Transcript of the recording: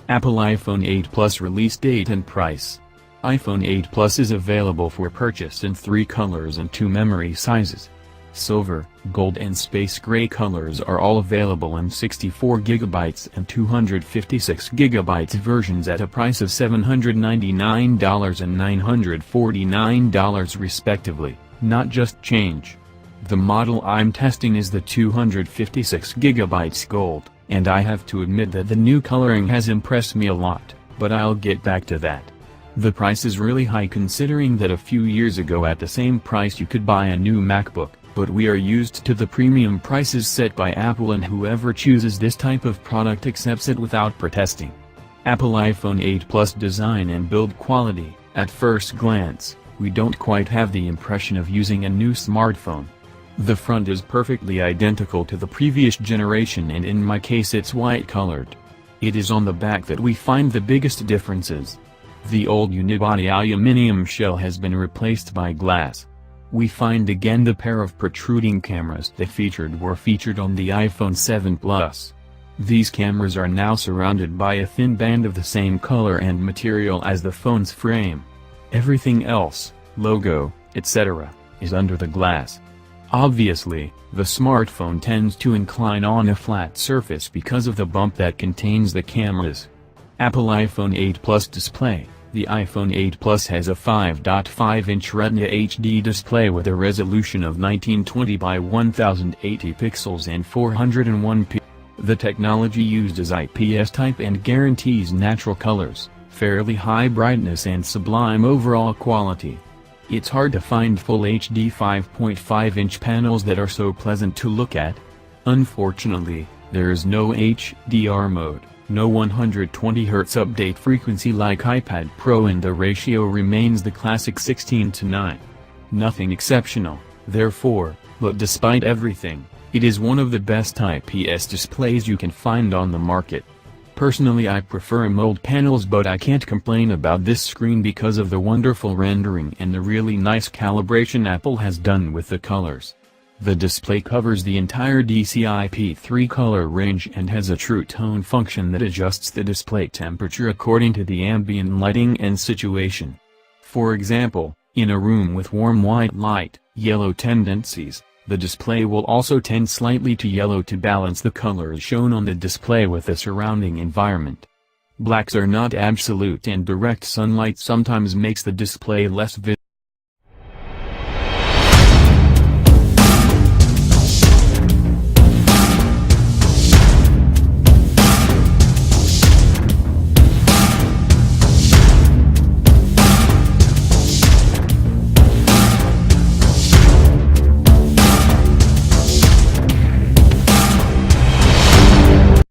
Apple iPhone 8 Plus release date and price. iPhone 8 Plus is available for purchase in 3 colors and 2 memory sizes. Silver, gold and space gray colors are all available in 64GB and 256GB versions at a price of $799 and $949 respectively, not just change. The model I'm testing is the 256GB gold, and I have to admit that the new coloring has impressed me a lot, but I'll get back to that. The price is really high considering that a few years ago at the same price you could buy a new MacBook, but we are used to the premium prices set by Apple, and whoever chooses this type of product accepts it without protesting. Apple iPhone 8 Plus design and build quality. At first glance, we don't quite have the impression of using a new smartphone. The front is perfectly identical to the previous generation, and in my case it's white colored. It is on the back that we find the biggest differences. The old unibody aluminum shell has been replaced by glass. We find again the pair of protruding cameras that were featured on the iPhone 7 Plus. These cameras are now surrounded by a thin band of the same color and material as the phone's frame. Everything else, logo, etc., is under the glass. Obviously, the smartphone tends to incline on a flat surface because of the bump that contains the cameras. Apple iPhone 8 Plus display. The iPhone 8 Plus has a 5.5-inch Retina HD display with a resolution of 1920 by 1080 pixels and 401p. The technology used is IPS type and guarantees natural colors, fairly high brightness and sublime overall quality. It's hard to find full HD 5.5-inch panels that are so pleasant to look at. Unfortunately, there is no HDR mode, no 120Hz update frequency like iPad Pro, and the ratio remains the classic 16:9. Nothing exceptional, therefore, but despite everything, it is one of the best IPS displays you can find on the market. Personally, I prefer AMOLED panels, but I can't complain about this screen because of the wonderful rendering and the really nice calibration Apple has done with the colors. The display covers the entire DCI-P3 color range and has a true tone function that adjusts the display temperature according to the ambient lighting and situation. For example, in a room with warm white light, yellow tendencies, the display will also tend slightly to yellow to balance the colors shown on the display with the surrounding environment. Blacks are not absolute, and direct sunlight sometimes makes the display less vivid.